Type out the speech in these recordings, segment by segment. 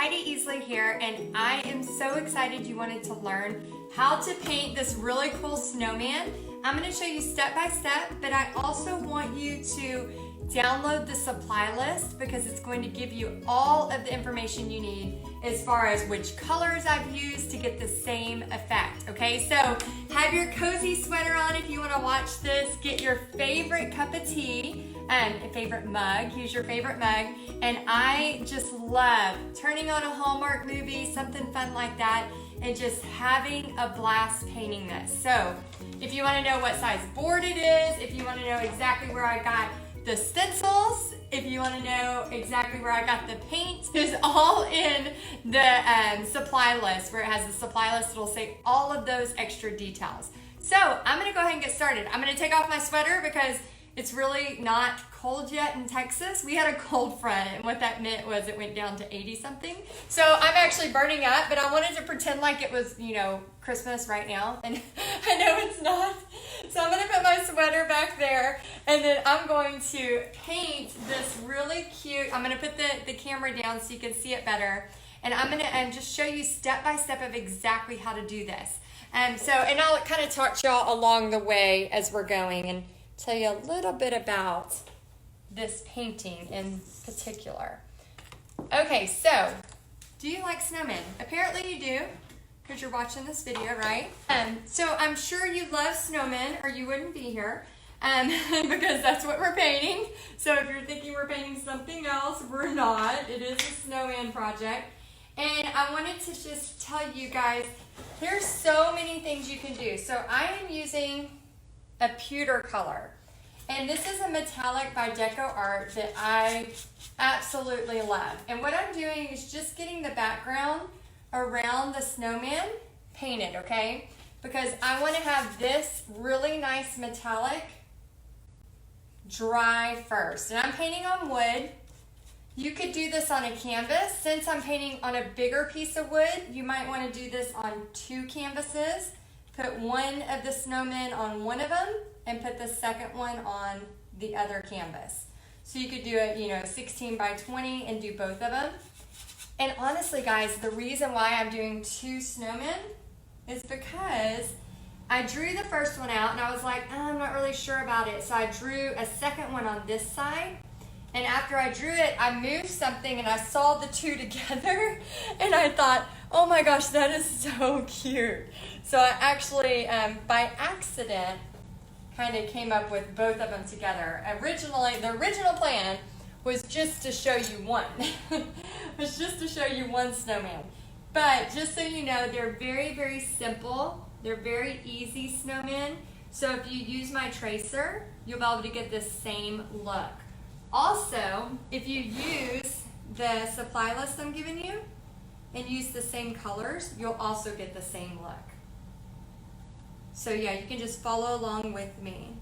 Heidi Easley here, and I am so excited you wanted to learn how to paint this really cool snowman. I'm going to show you step by step, but I also want you to download the supply list because it's going to give you all of the information you need as far as which colors I've used to get the same effect, okay? So have your cozy sweater on if you want to watch this. Get your favorite cup of tea, a favorite mug, use your favorite mug, and I just love turning on a Hallmark movie, something fun like that, and just having a blast painting this. So if you want to know what size board it is, if you want to know exactly where I got the stencils, if you want to know exactly where I got the paint, it's all in the supply list. Where it has the supply list, it'll say all of those extra details. So I'm going to go ahead and get started. I'm going to take off my sweater because it's really not cold yet in Texas. We had a cold front, and what that meant was it went down to 80 something. So I'm actually burning up, but I wanted to pretend like it was, you know, Christmas right now, and I know it's not. So I'm going to put my sweater back there, and then I'm going to paint this really cute, I'm going to put the camera down so you can see it better, and I'm going to just show you step by step of exactly how to do this. And I'll kind of talk to y'all along the way as we're going and tell you a little bit about this painting in particular. Okay, so do you like snowmen? Apparently you do, because you're watching this video, right? So I'm sure you love snowmen or you wouldn't be here, because that's what we're painting. So if you're thinking we're painting something else, we're not. It is a snowman project. And I wanted to just tell you guys, there's so many things you can do. So I am using a pewter color. And this is a metallic by Deco Art that I absolutely love. And what I'm doing is just getting the background around the snowman painted, okay? Because I want to have this really nice metallic dry first. And I'm painting on wood. You could do this on a canvas. Since I'm painting on a bigger piece of wood, you might want to do this on 2 canvases. Put one of the snowmen on one of them and put the second one on the other canvas. So you could do it, you know, 16 by 20 and do both of them. And honestly, guys, the reason why I'm doing 2 snowmen is because I drew the first one out and I was like, oh, I'm not really sure about it. So I drew a second one on this side. And after I drew it, I moved something and I saw the 2 together and I thought, oh my gosh, that is so cute. So I actually, by accident, kind of came up with both of them together. Originally, the original plan was just to show you one. was just to show you one snowman. But just so you know, they're very, very simple. They're very easy snowmen. So if you use my tracer, you'll be able to get the same look. Also, if you use the supply list I'm giving you and use the same colors, you'll also get the same look. So yeah, you can just follow along with me.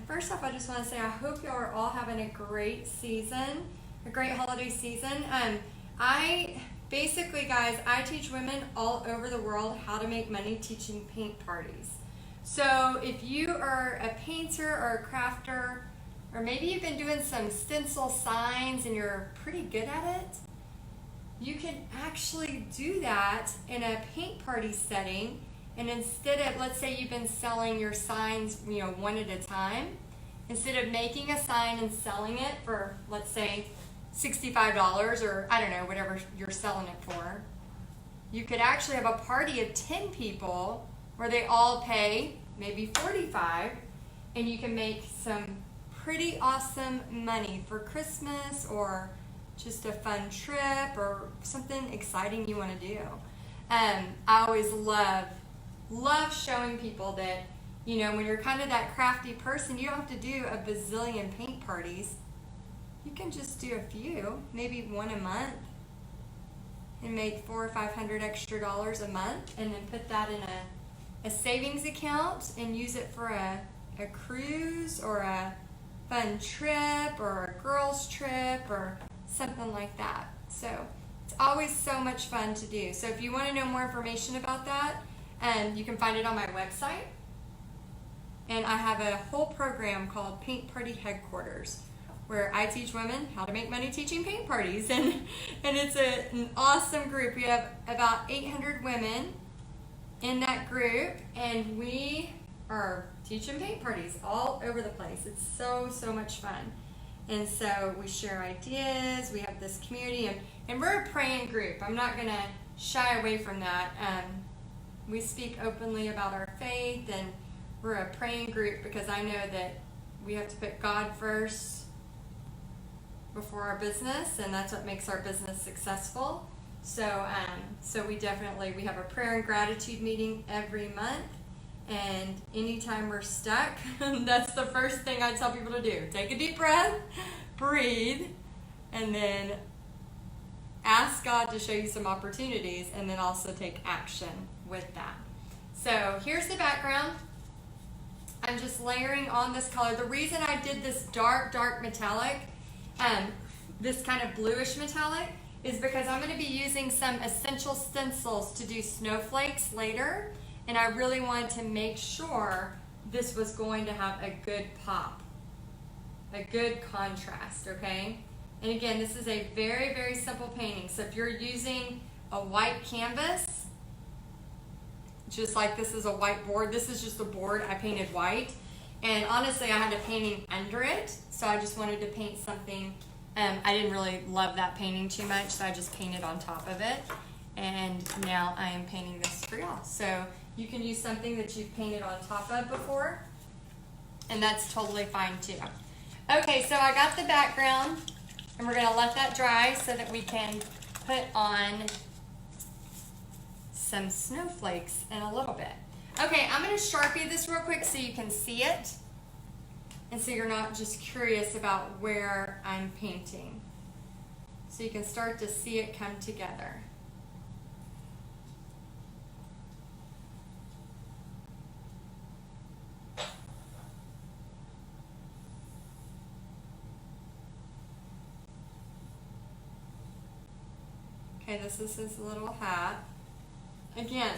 First off, I just want to say I hope you are all having a great season, a great holiday season. Basically, guys, I teach women all over the world how to make money teaching paint parties. So if you are a painter or a crafter, or maybe you've been doing some stencil signs and you're pretty good at it, you can actually do that in a paint party setting. And instead of, let's say you've been selling your signs, you know, one at a time, instead of making a sign and selling it for, let's say, $65 or I don't know, whatever you're selling it for, you could actually have a party of 10 people where they all pay maybe $45, and you can make some pretty awesome money for Christmas or just a fun trip or something exciting you want to do. I always love showing people that, you know, when you're kind of that crafty person, you don't have to do a bazillion paint parties. You can just do a few, maybe one a month, and make $400 or $500 extra a month, and then put that in a savings account and use it for a cruise or a fun trip or a girls trip or something like that. So it's always so much fun to do. So if you want to know more information about that, you can find it on my website. And I have a whole program called Paint Party Headquarters, where I teach women how to make money teaching paint parties. And it's an awesome group. We have about 800 women in that group, and we are teaching paint parties all over the place. It's so, so much fun. And so we share ideas, we have this community, and we're a praying group. I'm not going to shy away from that. We speak openly about our faith, and we're a praying group because I know that we have to put God first before our business, and that's what makes our business successful. So we have a prayer and gratitude meeting every month, and anytime we're stuck, that's the first thing I tell people to do. Take a deep breath, breathe, and then ask God to show you some opportunities, and then also take action with that. So here's the background. I'm just layering on this color. The reason I did this dark metallic, this kind of bluish metallic, is because I'm going to be using some essential stencils to do snowflakes later, and I really wanted to make sure this was going to have a good pop, a good contrast, okay? And again, this is a very, very simple painting. So if you're using a white canvas, just like this is a white board, this is just a board I painted white. And honestly, I had a painting under it, so I just wanted to paint something. I didn't really love that painting too much, so I just painted on top of it. And now I am painting this for y'all. So you can use something that you've painted on top of before, and that's totally fine too. Okay, so I got the background, and we're gonna let that dry so that we can put on some snowflakes in a little bit. Okay, I'm gonna Sharpie this real quick so you can see it, and so you're not just curious about where I'm painting. So you can start to see it come together. Okay, this is his little hat. Again,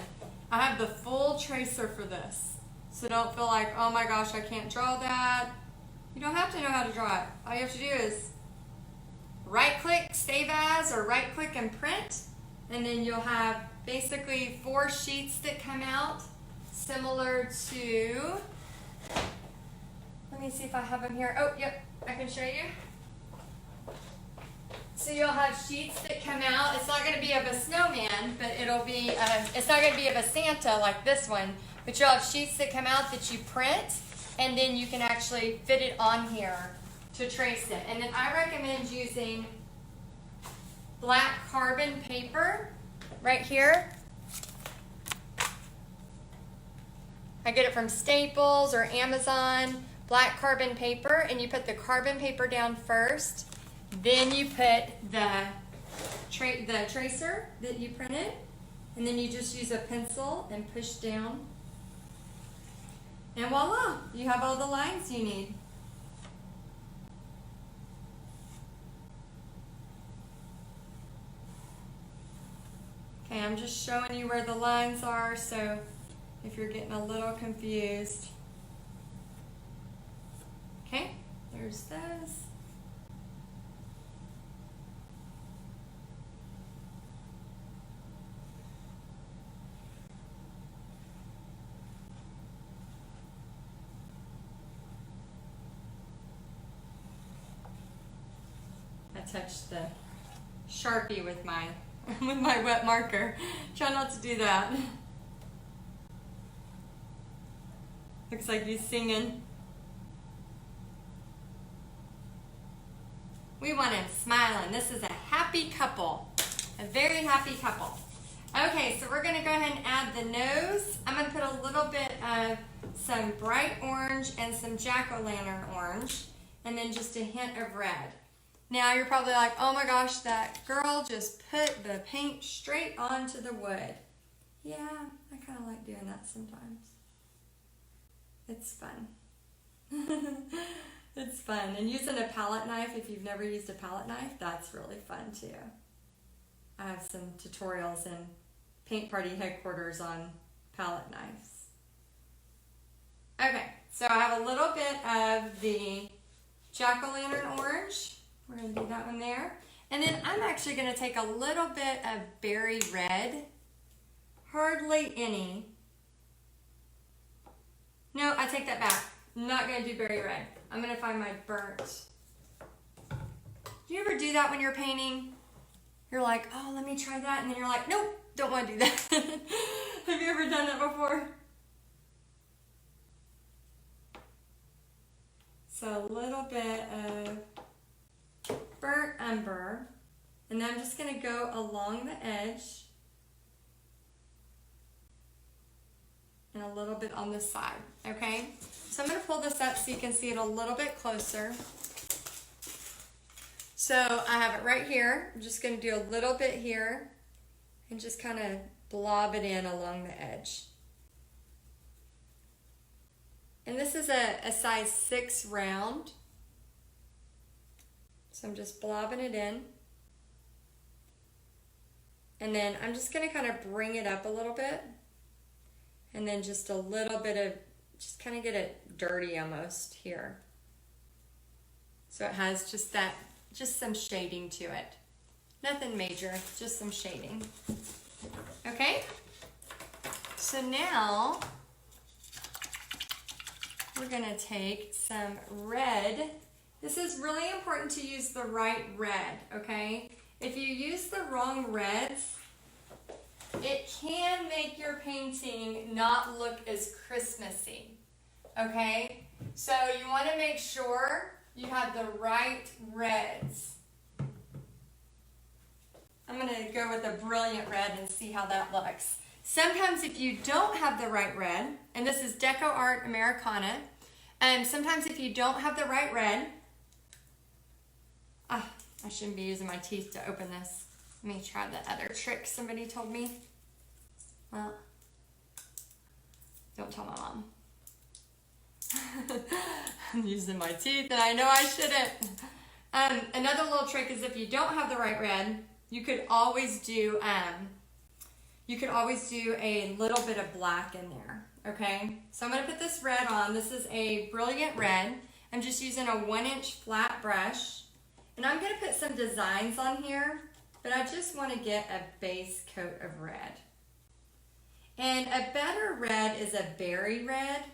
I have the full tracer for this. So don't feel like, oh my gosh, I can't draw that. You don't have to know how to draw it. All you have to do is right click, save as, or right click and print. And then you'll have basically 4 sheets that come out, similar to, let me see if I have them here. Oh, yep, I can show you. So you'll have sheets that come out. It's not going to be of a snowman, but it'll be, it's not going to be of a Santa like this one, but you'll have sheets that come out that you print, and then you can actually fit it on here to trace it. And then I recommend using black carbon paper right here. I get it from Staples or Amazon, black carbon paper, and you put the carbon paper down first. Then you put the tracer that you printed, and then you just use a pencil and push down. And voila, you have all the lines you need. Okay, I'm just showing you where the lines are, so if you're getting a little confused. Okay, there's those. Touch the Sharpie with my wet marker. Try not to do that. Looks like he's singing. We want him smiling. This is a happy couple. A very happy couple. Okay, so we're going to go ahead and add the nose. I'm going to put a little bit of some bright orange and some jack-o'-lantern orange, and then just a hint of red. Now you're probably like, oh my gosh, that girl just put the paint straight onto the wood. Yeah, I kind of like doing that sometimes. It's fun. It's fun. And using a palette knife, if you've never used a palette knife, that's really fun too. I have some tutorials in Paint Party headquarters on palette knives. Okay, so I have a little bit of the jack-o'-lantern orange. We're going to do that one there. And then I'm actually going to take a little bit of berry red. Hardly any. No, I take that back. I'm not going to do berry red. I'm going to find my burnt. Do you ever do that when you're painting? You're like, oh, let me try that. And then you're like, nope, don't want to do that. Have you ever done that before? So a little bit of burnt umber. And then I'm just going to go along the edge. And a little bit on the side, okay? So I'm going to pull this up so you can see it a little bit closer. So I have it right here. I'm just going to do a little bit here and just kind of blob it in along the edge. And this is a size 6 round. So I'm just blobbing it in. And then I'm just going to kind of bring it up a little bit. And then just a little bit of, just kind of get it dirty almost here. So it has just that, just some shading to it. Nothing major, just some shading. Okay? So now, we're gonna take some red. This is really important to use the right red, okay? If you use the wrong reds, it can make your painting not look as Christmassy, okay? So you want to make sure you have the right reds. I'm going to go with a brilliant red and see how that looks. Sometimes if you don't have the right red, and this is Deco Art Americana, sometimes if you don't have the right red, I shouldn't be using my teeth to open this. Let me try the other trick somebody told me. Well, don't tell my mom. I'm using my teeth and I know I shouldn't. Another little trick is if you don't have the right red, you could always do a little bit of black in there, okay? So I'm gonna put this red on. This is a brilliant red. I'm just using a 1-inch flat brush. And I'm gonna put some designs on here, but I just wanna get a base coat of red. And a better red is a berry red,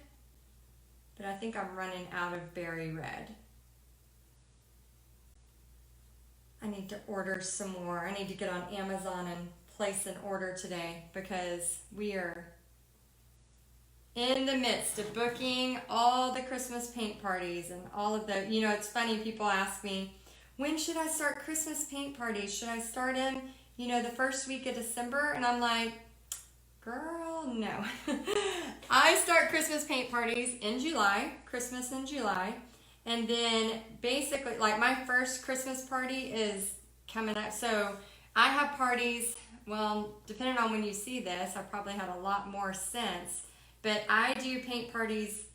but I think I'm running out of berry red. I need to order some more. I need to get on Amazon and place an order today because we are in the midst of booking all the Christmas paint parties and all of the, you know, it's funny, people ask me, when should I start Christmas paint parties? Should I start them, you know, the first week of December? And I'm like, girl, no. I start Christmas paint parties in July, Christmas in July. And then basically, like my first Christmas party is coming up. So I have parties, well, depending on when you see this, I probably had a lot more since. But I do paint parties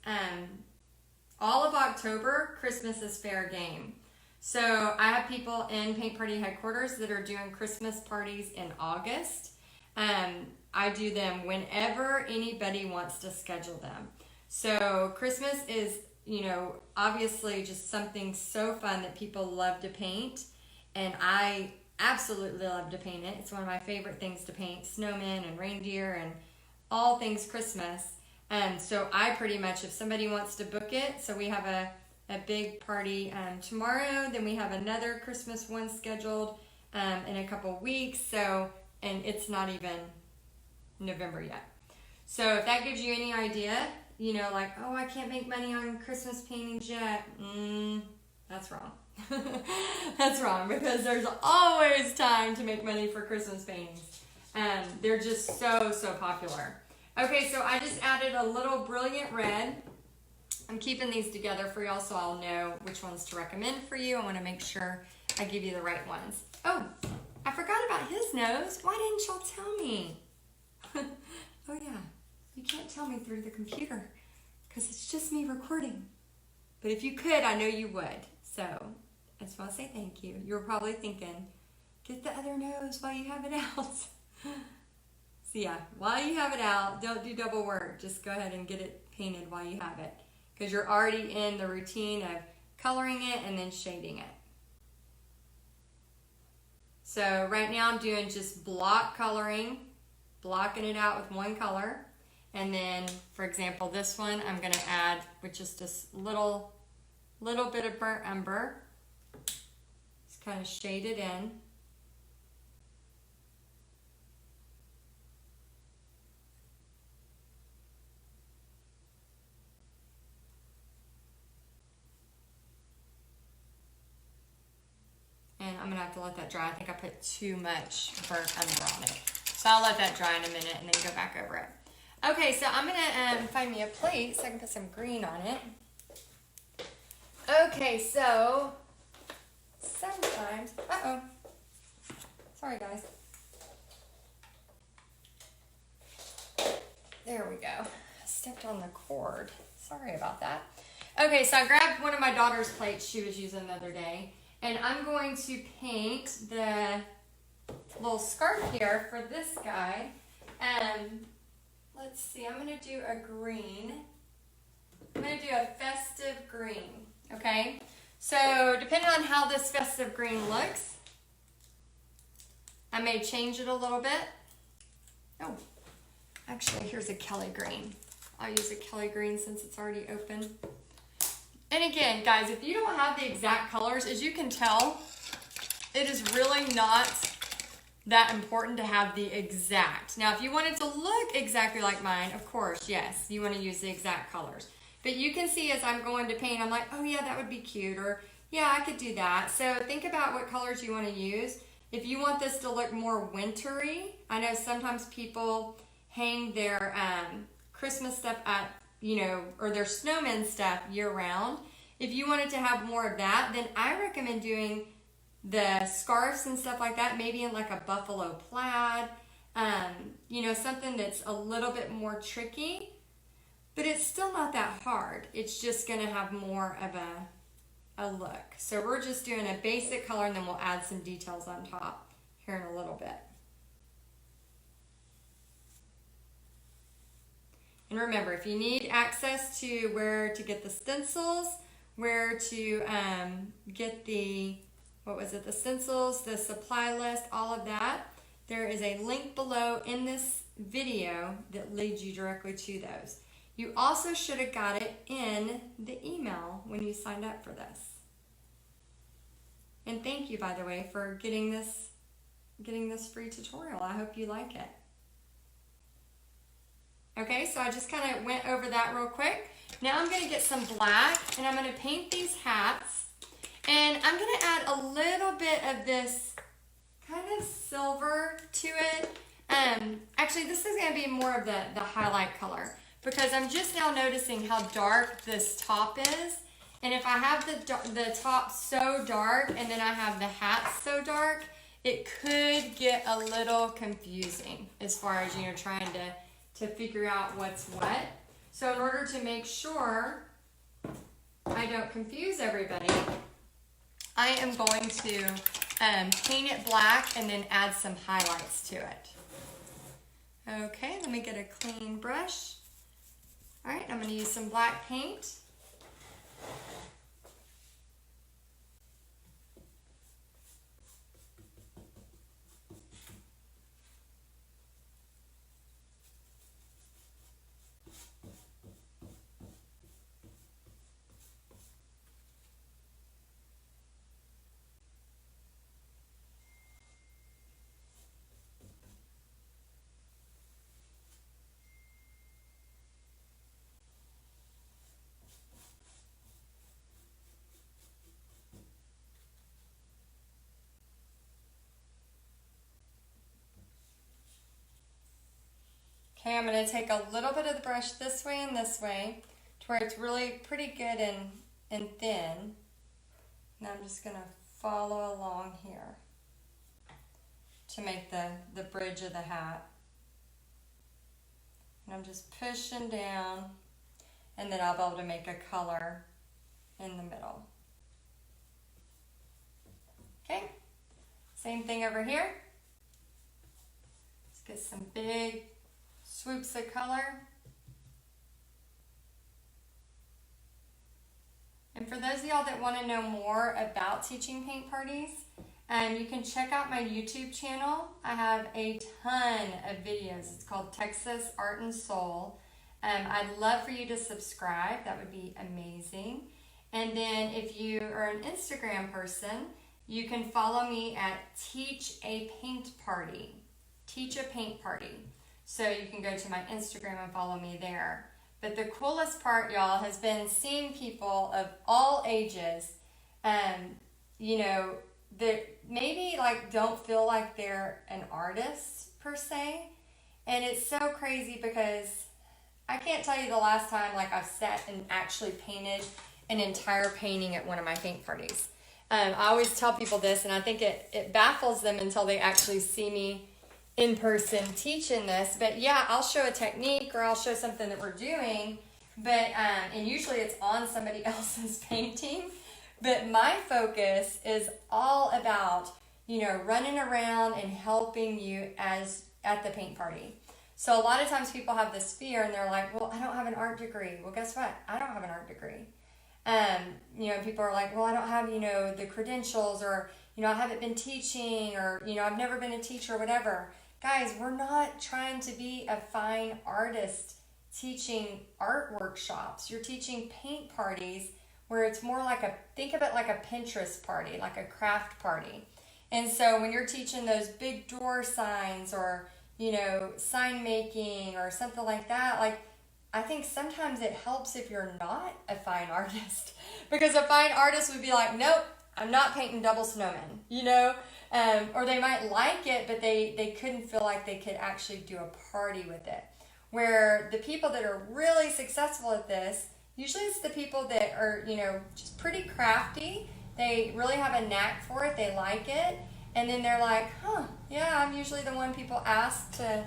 all of October. Christmas is fair game. So I have people in Paint Party Headquarters that are doing Christmas parties in August. I do them whenever anybody wants to schedule them. So Christmas is, you know, obviously just something so fun that people love to paint. And I absolutely love to paint it. It's one of my favorite things to paint, snowmen and reindeer and all things Christmas. So I pretty much, if somebody wants to book it, so we have a big party tomorrow, then we have another Christmas one scheduled in a couple weeks. So, and it's not even November yet. So if that gives you any idea, you know, like, oh, I can't make money on Christmas paintings yet. That's wrong. That's wrong, because there's always time to make money for Christmas paintings. They're just so, so popular. Okay, so I just added a little brilliant red. I'm keeping these together for y'all so I'll know which ones to recommend for you. I want to make sure I give you the right ones. Oh, I forgot about his nose. Why didn't y'all tell me? Oh yeah, you can't tell me through the computer because it's just me recording. But if you could, I know you would. So I just want to say thank you. You were probably thinking, get the other nose while you have it out. So yeah, while you have it out, don't do double work. Just go ahead and get it painted while you have it. Because you're already in the routine of coloring it and then shading it. So right now I'm doing just block coloring, blocking it out with one color. And then, for example, this one I'm going to add with just this little bit of burnt umber. Just kind of shade it in. And I'm gonna have to let that dry. I think I put too much burnt umber on it. So I'll let that dry in a minute and then go back over it. Okay, so I'm gonna find me a plate so I can put some green on it. Okay, so sometimes, sorry guys. There we go. I stepped on the cord. Sorry about that. Okay, so I grabbed one of my daughter's plates she was using the other day. And I'm going to paint the little scarf here for this guy. Let's see, I'm going to do a green. I'm going to do a festive green, okay? So depending on how this festive green looks, I may change it a little bit. Oh, actually, here's a Kelly green. I'll use a Kelly green since it's already open. And again, guys, if you don't have the exact colors, as you can tell, it is really not that important to have the exact. Now, if you want it to look exactly like mine, of course, yes, you want to use the exact colors. But you can see as I'm going to paint, I'm like, oh yeah, that would be cute, or yeah, I could do that. So think about what colors you want to use. If you want this to look more wintry, I know sometimes people hang their Christmas stuff at, or their snowman stuff year round. If you wanted to have more of that, then I recommend doing the scarves and stuff like that, maybe in like a buffalo plaid, something that's a little bit more tricky, but it's still not that hard. It's just gonna have more of a look. So we're just doing a basic color and then we'll add some details on top here in a little bit. And remember, if you need access to where to get the stencils, where to get the stencils, the supply list, all of that, there is a link below in this video that leads you directly to those. You also should have got it in the email when you signed up for this. And thank you, by the way, for getting this free tutorial. I hope you like it. Okay, so I just kind of went over that real quick. Now I'm going to get some black and I'm going to paint these hats. And I'm going to add a little bit of this kind of silver to it. Actually, this is going to be more of the highlight color because I'm just now noticing how dark this top is. And if I have the top so dark and then I have the hat so dark, it could get a little confusing as far as, trying to figure out what's what. So in order to make sure I don't confuse everybody, I am going to paint it black and then add some highlights to it. Okay, let me get a clean brush. All right, I'm going to use some black paint. Okay, I'm going to take a little bit of the brush this way and this way to where it's really pretty good and thin. And I'm just going to follow along here to make the bridge of the hat. And I'm just pushing down and then I'll be able to make a color in the middle. Okay, same thing over here. Let's get some big swoops of color. And for those of y'all that want to know more about teaching paint parties, you can check out my YouTube channel. I have a ton of videos. It's called Texas Art and Soul. I'd love for you to subscribe. That would be amazing. And then if you are an Instagram person, you can follow me at Teach a Paint Party. Teach a Paint Party. So you can go to my Instagram and follow me there. But the coolest part, y'all, has been seeing people of all ages, you know, that maybe like don't feel like they're an artist per se. And it's so crazy because I can't tell you the last time like I've sat and actually painted an entire painting at one of my paint parties. I always tell people this, and I think it baffles them until they actually see me in person teaching this. But yeah, I'll show a technique or I'll show something that we're doing, but and usually it's on somebody else's painting. But my focus is all about, you know, running around and helping you as at the paint party. So a lot of times people have this fear and they're like, well, I don't have an art degree. Well, guess what? I don't have an art degree. You know, people are like, well, I don't have, you know, the credentials, or, you know, I haven't been teaching, or, you know, I've never been a teacher or whatever. Guys, we're not trying to be a fine artist teaching art workshops. You're teaching paint parties where it's more like think of it like a Pinterest party, like a craft party. And so when you're teaching those big door signs or, you know, sign making or something like that, like, I think sometimes it helps if you're not a fine artist, because a fine artist would be like, nope, I'm not painting double snowmen, you know, or they might like it, but they couldn't feel like they could actually do a party with it. Where the people that are really successful at this, usually it's the people that are, you know, just pretty crafty. They really have a knack for it. They like it. And then they're like, yeah, I'm usually the one people ask to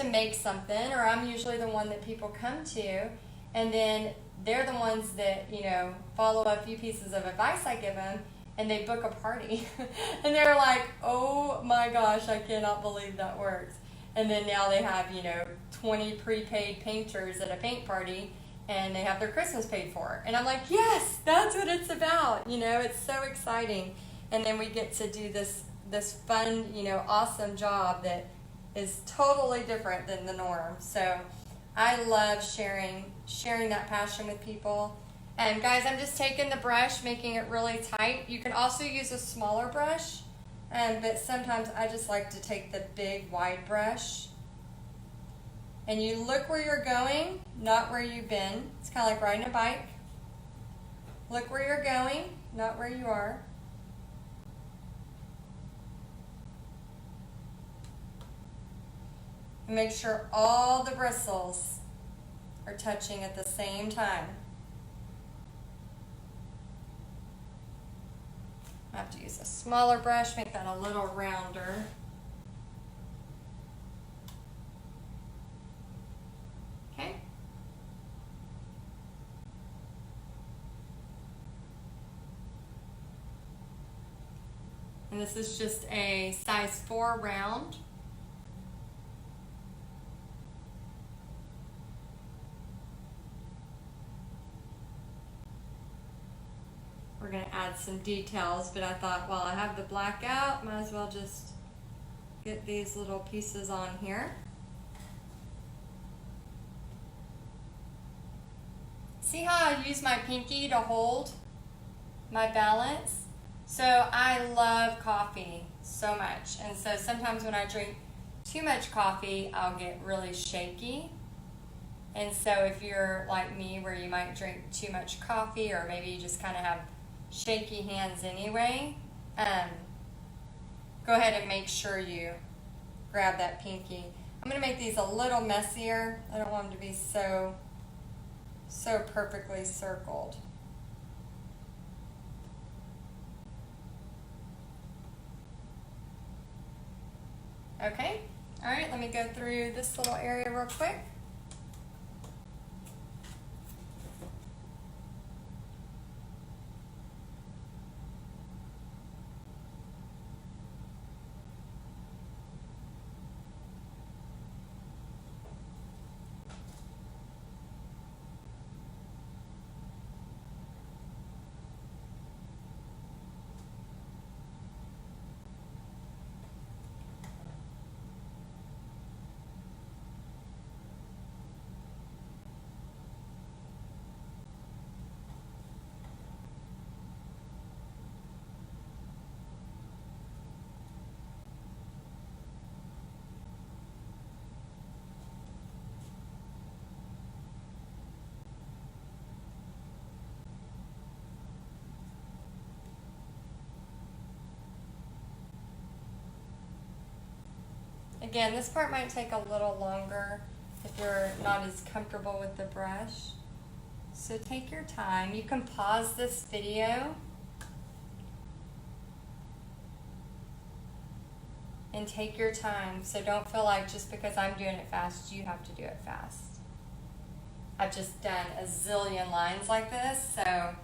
make something, or I'm usually the one that people come to. And then they're the ones that, you know, follow a few pieces of advice I give them, and they book a party. And they're like, oh my gosh, I cannot believe that works. And then now they have, you know, 20 prepaid painters at a paint party, and they have their Christmas paid for. And I'm like, yes, that's what it's about. You know, it's so exciting. And then we get to do this fun, you know, awesome job that is totally different than the norm. So I love sharing that passion with people. And guys, I'm just taking the brush, making it really tight. You can also use a smaller brush, but sometimes I just like to take the big wide brush. And you look where you're going, not where you've been. It's kind of like riding a bike. Look where you're going, not where you are. And make sure all the bristles are touching at the same time. I have to use a smaller brush, make that a little rounder. Okay. And this is just a size 4 round. We're going to add some details, but I thought, while I have the black out, might as well just get these little pieces on here. See how I use my pinky to hold my balance? So I love coffee so much, and so sometimes when I drink too much coffee, I'll get really shaky. And so if you're like me, where you might drink too much coffee, or maybe you just kind of have shaky hands anyway, go ahead and make sure you grab that pinky. I'm going to make these a little messier. I don't want them to be so perfectly circled. Okay, all right, let me go through this little area real quick. Again, this part might take a little longer if you're not as comfortable with the brush. So take your time. You can pause this video and take your time. So don't feel like just because I'm doing it fast, you have to do it fast. I've just done a zillion lines like this, so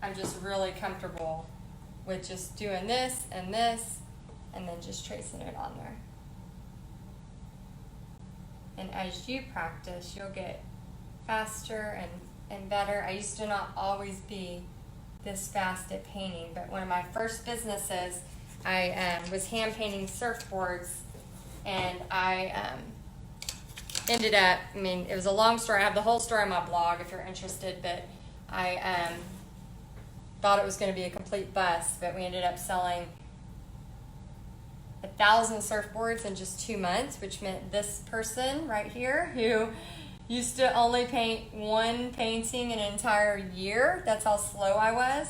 I'm just really comfortable with just doing this, and then just tracing it on there. And as you practice, you'll get faster and better. I used to not always be this fast at painting, but one of my first businesses, I was hand painting surfboards, and I ended up, I mean, it was a long story. I have the whole story on my blog if you're interested, but I thought it was going to be a complete bust, but we ended up selling 1,000 surfboards in just 2 months, which meant this person right here who used to only paint one painting an entire year, that's how slow I was,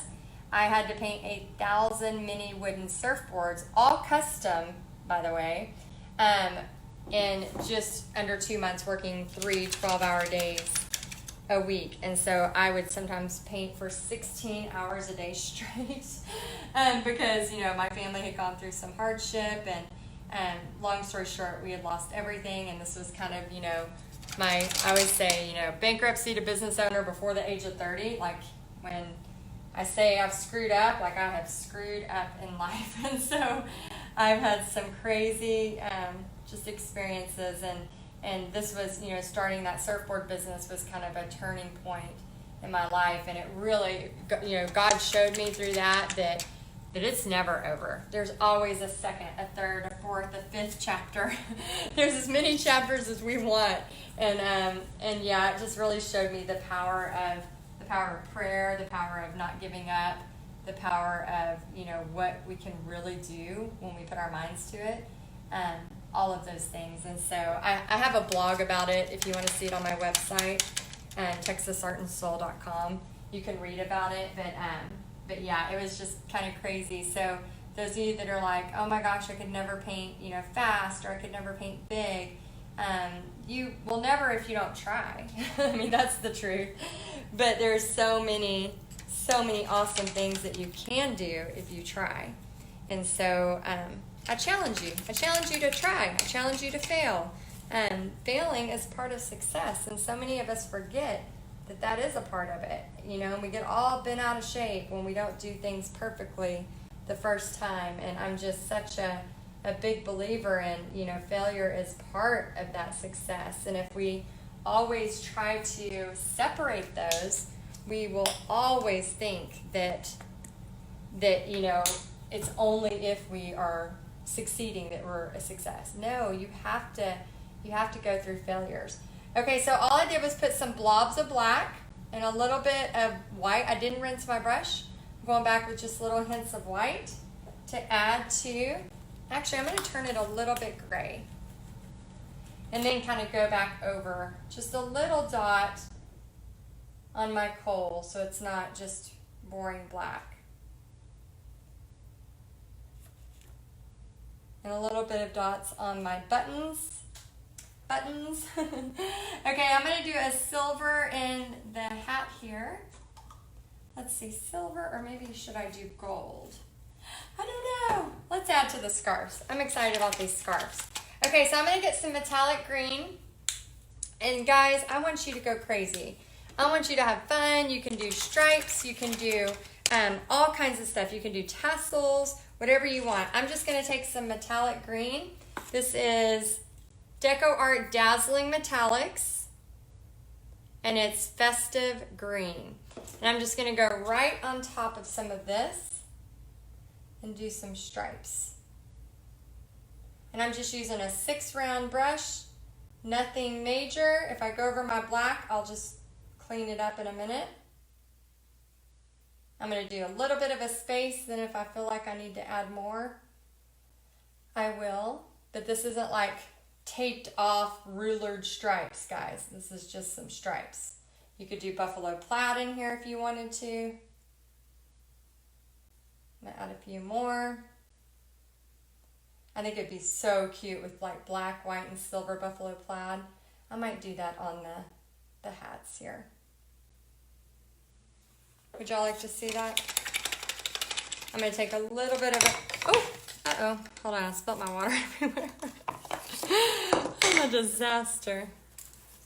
I had to paint 8,000 mini wooden surfboards, all custom, by the way, in just under 2 months, working 3 12-hour days a week. And so I would sometimes paint for 16 hours a day straight because, you know, my family had gone through some hardship, and long story short, we had lost everything, and this was kind of, you know, I always say, you know, bankruptcy to business owner before the age of 30. Like, when I say I've screwed up, like I have screwed up in life. And so I've had some crazy just experiences, and this was, you know, starting that surfboard business was kind of a turning point in my life, and it really, you know, God showed me through that it's never over. There's always a second, a third, a fourth, a fifth chapter. There's as many chapters as we want, and yeah, it just really showed me the power of prayer, the power of not giving up, the power of, you know, what we can really do when we put our minds to it. All of those things. And so I have a blog about it if you want to see it on my website, texasartandsoul.com. You can read about it, but yeah, it was just kind of crazy. So those of you that are like, oh my gosh, I could never paint, you know, fast, or I could never paint big, you will never if you don't try. I mean, that's the truth. But there's so many awesome things that you can do if you try. And so I challenge you. I challenge you to try. I challenge you to fail. Failing is part of success, and so many of us forget that is a part of it. You know, we get all bent out of shape when we don't do things perfectly the first time. And I'm just such a big believer in, you know, failure is part of that success. And if we always try to separate those, we will always think that you know, it's only if we are succeeding that we're a success. No, you have to go through failures. Okay, so all I did was put some blobs of black and a little bit of white. I didn't rinse my brush. I'm going back with just little hints of white to add to, actually I'm going to turn it a little bit gray, and then kind of go back over just a little dot on my coal so it's not just boring black. And a little bit of dots on my buttons. Okay, I'm going to do a silver in the hat here. Let's see, silver, or maybe should I do gold? I don't know. Let's add to the scarves. I'm excited about these scarves. Okay, so I'm going to get some metallic green. And guys, I want you to go crazy. I want you to have fun. You can do stripes. You can do all kinds of stuff. You can do tassels, whatever you want. I'm just going to take some metallic green. This is Deco Art Dazzling Metallics, and it's Festive Green. And I'm just going to go right on top of some of this and do some stripes. And I'm just using a 6-round brush, nothing major. If I go over my black, I'll just clean it up in a minute. I'm going to do a little bit of a space, then if I feel like I need to add more, I will. But this isn't like taped off rulered stripes, guys. This is just some stripes. You could do buffalo plaid in here if you wanted to. I'm going to add a few more. I think it'd be so cute with like black, white, and silver buffalo plaid. I might do that on the hats here. Would y'all like to see that? I'm going to take a little bit of it. Oh, uh-oh. Hold on, I spilled my water everywhere. I'm a disaster.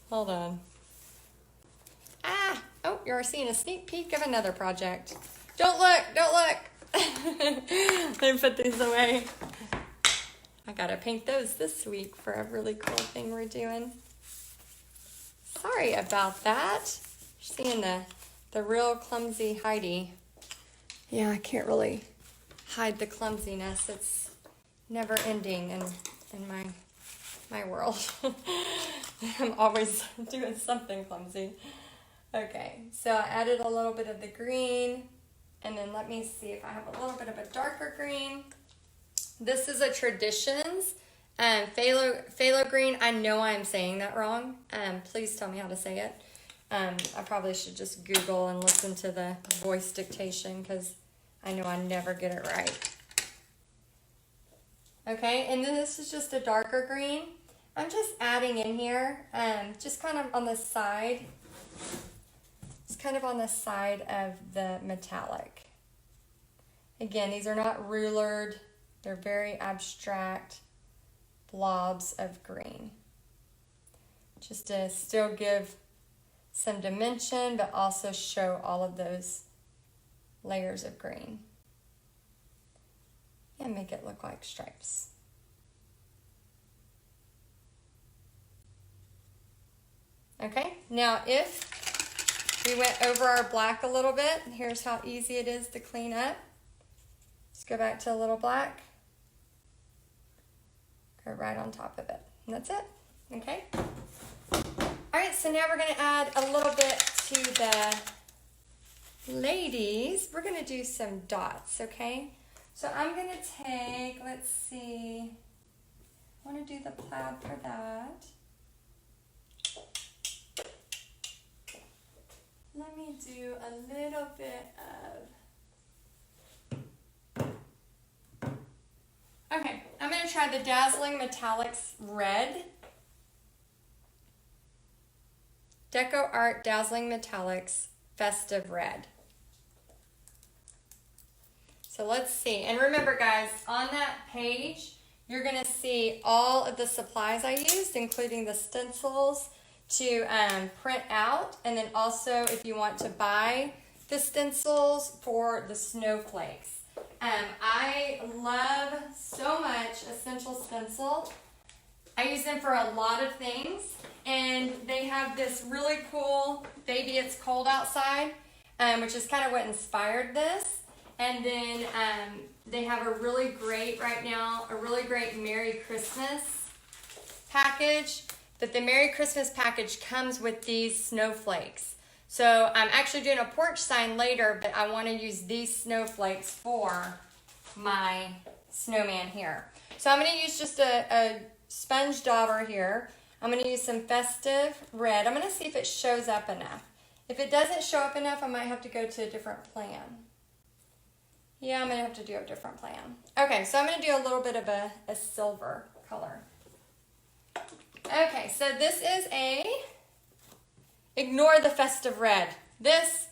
Hold on. Ah! Oh, you're seeing a sneak peek of another project. Don't look! Don't look! Let me put these away. I gotta paint those this week for a really cool thing we're doing. Sorry about that. You're seeing the real clumsy Heidi. Yeah, I can't really hide the clumsiness. It's never ending in my world. I'm always doing something clumsy. Okay, so I added a little bit of the green, and then let me see if I have a little bit of a darker green. This is a Traditions phthalo green. I know I'm saying that wrong. Please tell me how to say it. I probably should just Google and listen to the voice dictation because I know I never get it right. Okay, and then this is just a darker green. I'm just adding in here, just kind of on the side. It's kind of on the side of the metallic. Again, these are not rulered. They're very abstract blobs of green. Just to still give some dimension, but also show all of those layers of green. And make it look like stripes. Okay, now if we went over our black a little bit, here's how easy it is to clean up. Just go back to a little black. Go right on top of it. And that's it. Okay? Alright, so now we're going to add a little bit to the ladies. We're going to do some dots, okay? So I'm going to take, let's see, I want to do the plaid for that. Let me do a little bit of, okay, I'm going to try the Dazzling Metallics Red. Deco Art Dazzling Metallics Festive Red. So let's see. And remember guys, on that page, you're going to see all of the supplies I used, including the stencils to print out. And then also if you want to buy the stencils for the snowflakes. I love so much Essential Stencil. I use them for a lot of things. And they have this really cool Baby It's Cold Outside, which is kind of what inspired this. And then they have a really great, right now, a really great Merry Christmas package. But the Merry Christmas package comes with these snowflakes. So I'm actually doing a porch sign later, but I want to use these snowflakes for my snowman here. So I'm going to use just a sponge dauber here. I'm going to use some Festive Red. I'm going to see if it shows up enough. If it doesn't show up enough, I might have to go to a different plan. Yeah, I'm going to have to do a different plan. Okay, so I'm going to do a little bit of a silver color. Okay, so this is ignore the Festive Red. This,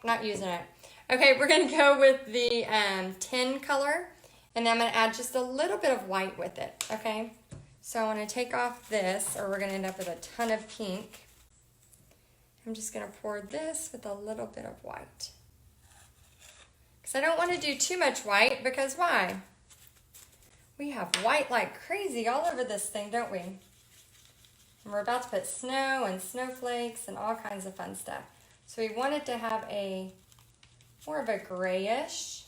not using it. Okay, we're going to go with the tin color, and then I'm going to add just a little bit of white with it, okay? So I want to take off this, or we're going to end up with a ton of pink. I'm just going to pour this with a little bit of white. Because I don't want to do too much white, because why? We have white like crazy all over this thing, don't we? And we're about to put snow and snowflakes and all kinds of fun stuff. So we want it to have a more of a grayish.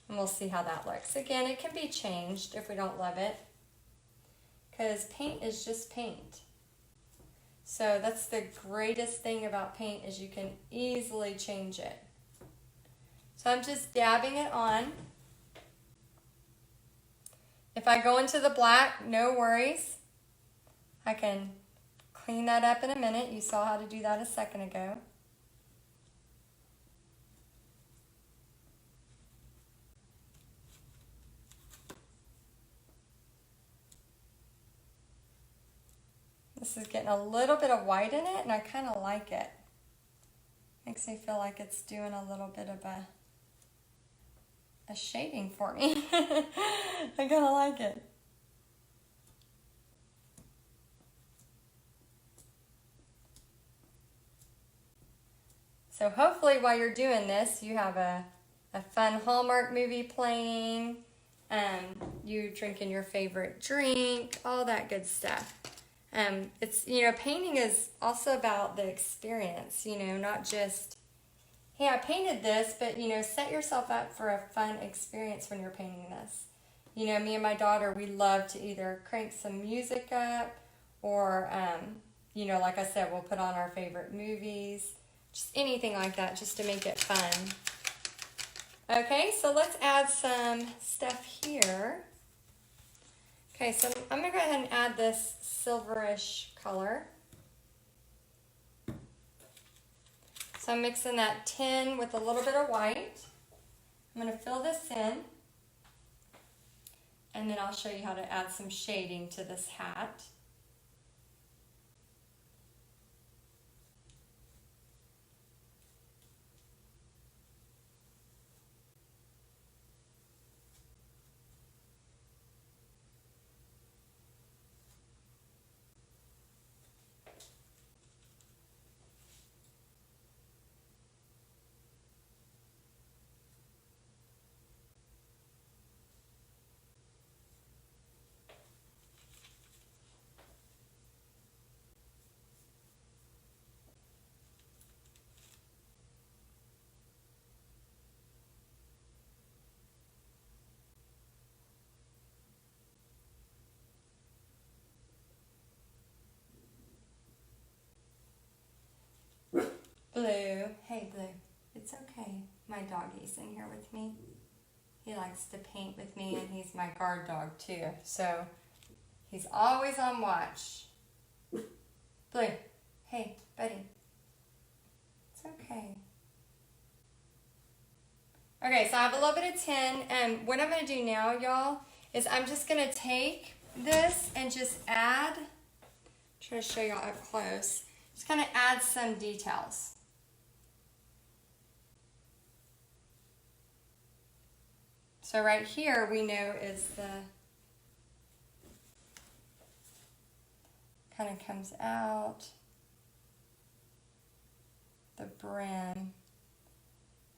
And we'll see how that looks. Again, it can be changed if we don't love it, because paint is just paint. So that's the greatest thing about paint, is you can easily change it. So I'm just dabbing it on. If I go into the black, no worries. I can clean that up in a minute. You saw how to do that a second ago. This is getting a little bit of white in it, and I kind of like it. Makes me feel like it's doing a little bit of a shading for me. I kind of like it. So hopefully while you're doing this, you have a fun Hallmark movie playing, you drinking your favorite drink, all that good stuff. It's, you know, painting is also about the experience, you know, not just, hey, I painted this, but, you know, set yourself up for a fun experience when you're painting this. You know, me and my daughter, we love to either crank some music up or, you know, like I said, we'll put on our favorite movies, just anything like that, just to make it fun. Okay, so let's add some stuff here. Okay, so I'm going to go ahead and add this silverish color. So I'm mixing that tin with a little bit of white. I'm going to fill this in, and then I'll show you how to add some shading to this hat. Blue, hey Blue, it's okay. My doggy's in here with me. He likes to paint with me, and he's my guard dog too. So he's always on watch. Blue, hey buddy, it's okay. Okay, so I have a little bit of tin, and what I'm going to do now, y'all, is I'm just going to take this and just add, try to show y'all up close, just kind of add some details. So right here we know is the, kind of comes out, the brim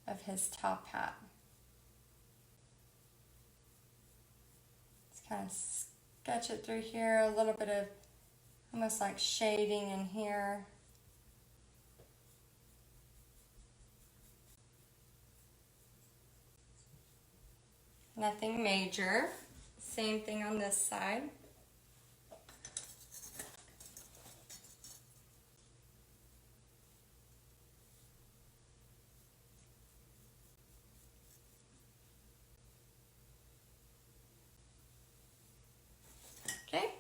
of his top hat. Just kind of sketch it through here, a little bit of almost like shading in here. Nothing major. Same thing on this side. Okay.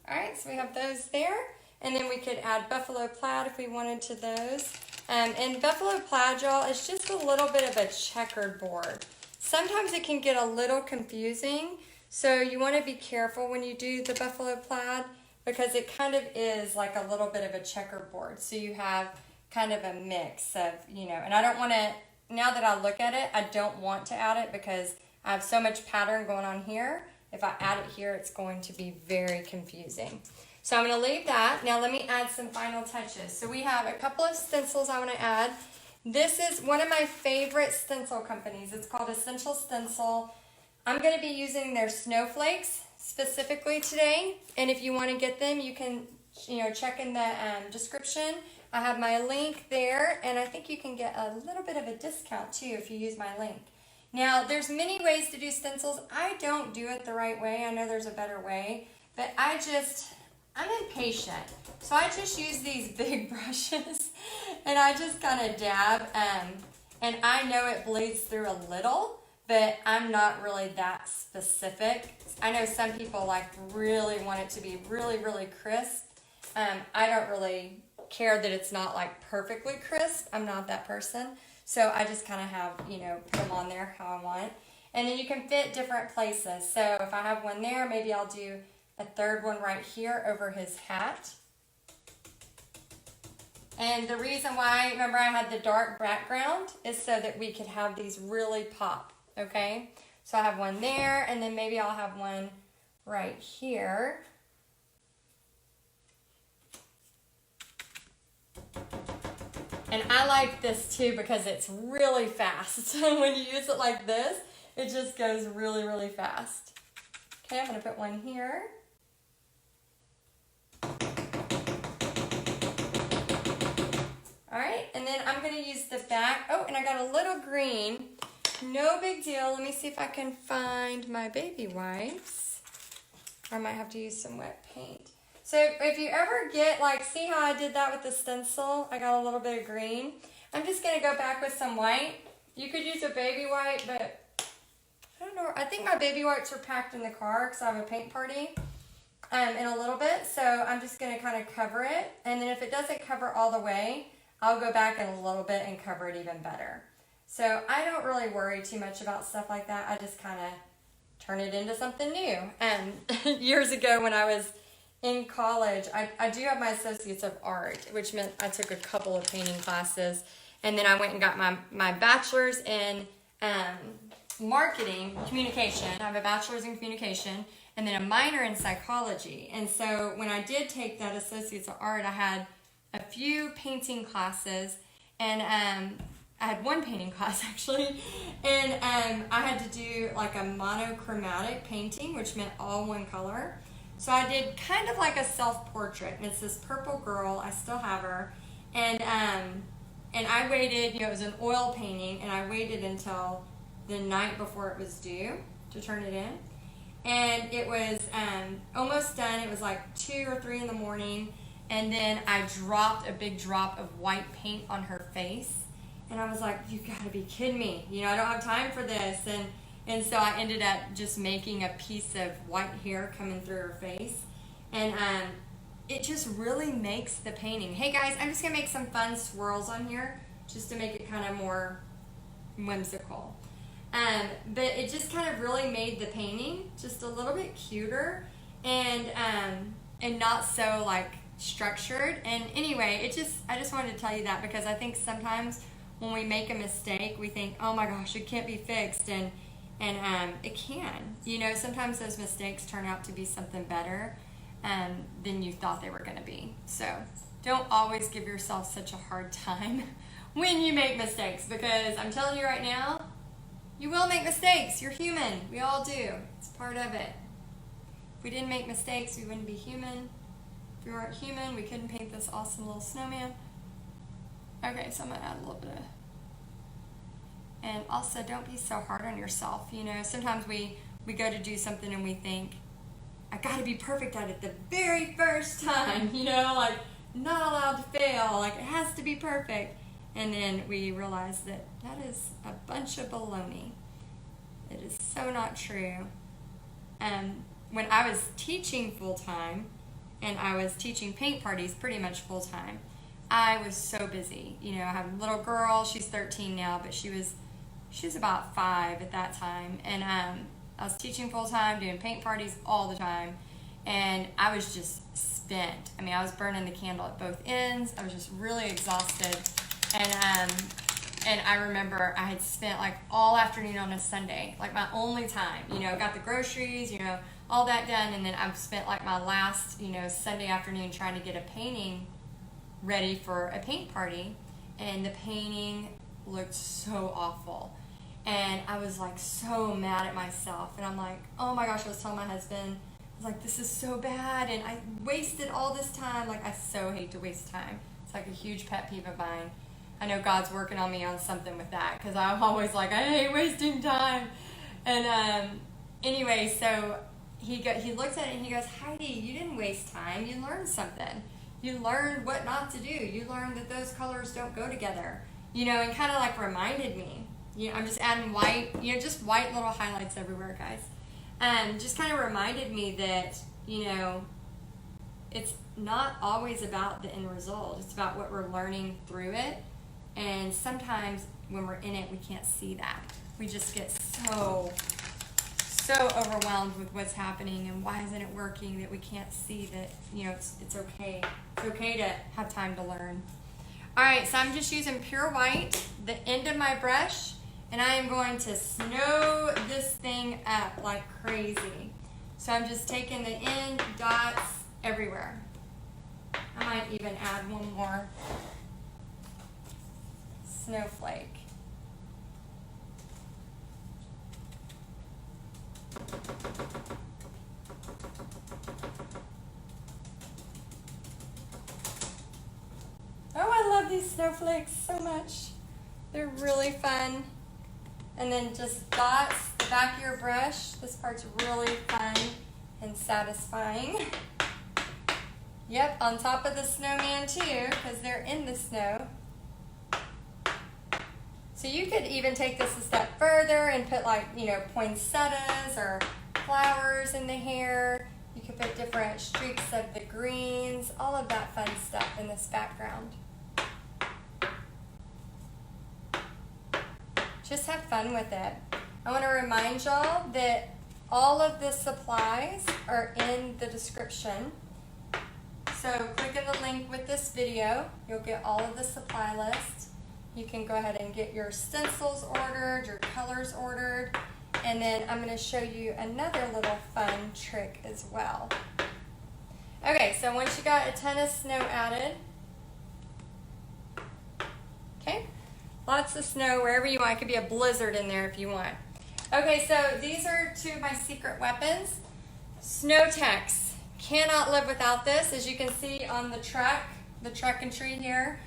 Alright, so we have those there. And then we could add buffalo plaid if we wanted to those. And buffalo plaid, y'all, is just a little bit of a checkered board. Sometimes it can get a little confusing, so you want to be careful when you do the buffalo plaid because it kind of is like a little bit of a checkered board. So you have kind of a mix of, you know, and I don't want to, now that I look at it, I don't want to add it because I have so much pattern going on here. If I add it here, it's going to be very confusing. So I'm going to leave that. Now let me add some final touches. So we have a couple of stencils I want to add. This is one of my favorite stencil companies. It's called Essential Stencil. I'm going to be using their snowflakes specifically today. And if you want to get them, you can, you know, check in the description. I have my link there, and I think you can get a little bit of a discount too if you use my link. Now, there's many ways to do stencils. I don't do it the right way. I know there's a better way, but I'm impatient, so I just use these big brushes, and I just kind of dab, and I know it bleeds through a little, but I'm not really that specific. I know some people like really want it to be really, really crisp. I don't really care that it's not like perfectly crisp. I'm not that person, so I just kind of have, you know, put them on there how I want. And then you can fit different places. So if I have one there, maybe I'll do a third one right here over his hat. And the reason why, remember I had the dark background, is so that we could have these really pop, okay? So I have one there, and then maybe I'll have one right here. And I like this too because it's really fast. When you use it like this, it just goes really, really fast. Okay, I'm gonna put one here. All right, and then I'm gonna use the back. Oh, and I got a little green. No big deal. Let me see if I can find my baby wipes. Or I might have to use some wet paint. So if you ever get, like, see how I did that with the stencil? I got a little bit of green. I'm just gonna go back with some white. You could use a baby wipe, but I don't know. I think my baby wipes are packed in the car because I have a paint party in a little bit. So I'm just gonna kind of cover it. And then if it doesn't cover all the way, I'll go back in a little bit and cover it even better. So I don't really worry too much about stuff like that. I just kind of turn it into something new. And years ago when I was in college, I do have my Associates of Art, which meant I took a couple of painting classes. And then I went and got my bachelor's in marketing, communication. I have a bachelor's in communication and then a minor in psychology. And so when I did take that Associates of Art, I had a few painting classes, and I had one painting class actually, and I had to do like a monochromatic painting, which meant all one color. So I did kind of like a self-portrait, and it's this purple girl. I still have her, and I waited. You know, it was an oil painting, and I waited until the night before it was due to turn it in, and it was almost done. It was like 2 or 3 in the morning. And then I dropped a big drop of white paint on her face. And I was like, you gotta be kidding me. You know, I don't have time for this. And so I ended up just making a piece of white hair coming through her face. And it just really makes the painting. Hey guys, I'm just gonna make some fun swirls on here just to make it kind of more whimsical. But it just kind of really made the painting just a little bit cuter and not so like structured. And anyway, I just wanted to tell you that because I think sometimes when we make a mistake, we think, oh my gosh, it can't be fixed, and it can. You know, sometimes those mistakes turn out to be something better than you thought they were going to be. So don't always give yourself such a hard time when you make mistakes, because I'm telling you right now, you will make mistakes. You're human. We all do. It's part of it. If we didn't make mistakes, we wouldn't be human. If we weren't human, we couldn't paint this awesome little snowman. Okay, so I'm going to add a little bit of... And also, don't be so hard on yourself. You know, sometimes we go to do something and we think, I got to be perfect at it the very first time. You know, like, not allowed to fail. Like, it has to be perfect. And then we realize that that is a bunch of baloney. It is so not true. When I was teaching full-time, and I was teaching paint parties pretty much full-time, I was so busy. You know, I have a little girl, she's 13 now, but she was about 5 at that time. And I was teaching full-time, doing paint parties all the time, and I was just spent. I mean, I was burning the candle at both ends. I was just really exhausted. And I remember I had spent like all afternoon on a Sunday, like my only time, you know, got the groceries, you know, all that done. And then I've spent like my last, you know, Sunday afternoon trying to get a painting ready for a paint party. And the painting looked so awful. And I was like so mad at myself. And I'm like, oh my gosh, I was telling my husband, I was like, this is so bad. And I wasted all this time. Like, I so hate to waste time. It's like a huge pet peeve of mine. I know God's working on me on something with that, because I'm always like, I hate wasting time. And anyway, so he looked at it and he goes, Heidi, you didn't waste time. You learned something. You learned what not to do. You learned that those colors don't go together. You know, and kind of like reminded me. You know, I'm just adding white, you know, just white little highlights everywhere, guys. Just kind of reminded me that, you know, it's not always about the end result. It's about what we're learning through it. And sometimes when we're in it, we can't see that. We just get so so overwhelmed with what's happening and why isn't it working that we can't see that, you know, it's okay. It's okay to have time to learn. All right, so I'm just using pure white, the end of my brush, and I am going to snow this thing up like crazy. So I'm just taking the end dots everywhere. I might even add one more snowflake. Oh, I love these snowflakes so much. They're really fun. And then just dots, the back of your brush. This part's really fun and satisfying. Yep, on top of the snowman too, because they're in the snow. So you could even take this a step further and put, like, you know, poinsettias or flowers in the hair. You could put different streaks of the greens, all of that fun stuff in this background. Just have fun with it. I want to remind y'all that all of the supplies are in the description. So click on the link with this video. You'll get all of the supply list. You can go ahead and get your stencils ordered, your colors ordered, and then I'm going to show you another little fun trick as well. Okay, so once you got a ton of snow added, okay, lots of snow wherever you want. It could be a blizzard in there if you want. Okay, so these are two of my secret weapons. Snow Tex. Cannot live without this. As you can see on the truck and tree here,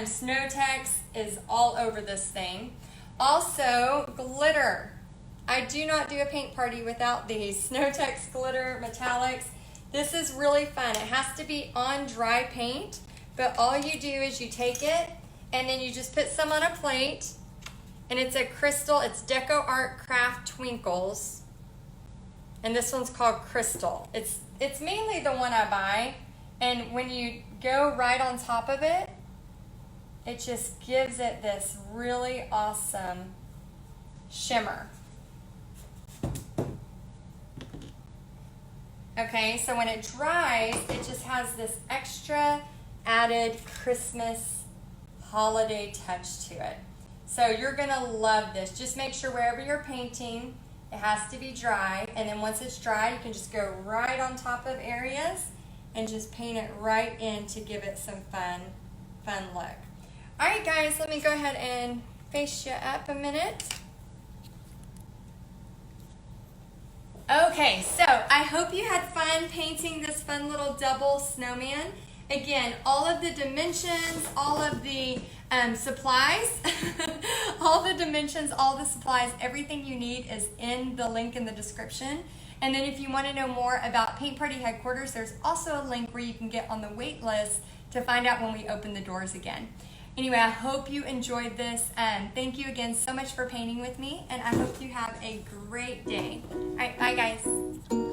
Snow Tex is all over this thing. Also, glitter. I do not do a paint party without these Snow Tex glitter metallics. This is really fun. It has to be on dry paint, but all you do is you take it and then you just put some on a plate, and it's a crystal. It's Deco Art Craft Twinkles, and this one's called Crystal. It's mainly the one I buy, and when you go right on top of it, it just gives it this really awesome shimmer. Okay, so when it dries, it just has this extra added Christmas holiday touch to it. So you're gonna love this. Just make sure wherever you're painting, it has to be dry, and then once it's dry, you can just go right on top of areas and just paint it right in to give it some fun look. All right, guys, let me go ahead and face you up a minute. Okay, so I hope you had fun painting this fun little double snowman. Again, all of the dimensions, all of the supplies, all the dimensions, all the supplies, everything you need is in the link in the description. And then if you want to know more about Paint Party Headquarters, there's also a link where you can get on the wait list to find out when we open the doors again. Anyway, I hope you enjoyed this. Thank you again so much for painting with me, and I hope you have a great day. All right, bye guys.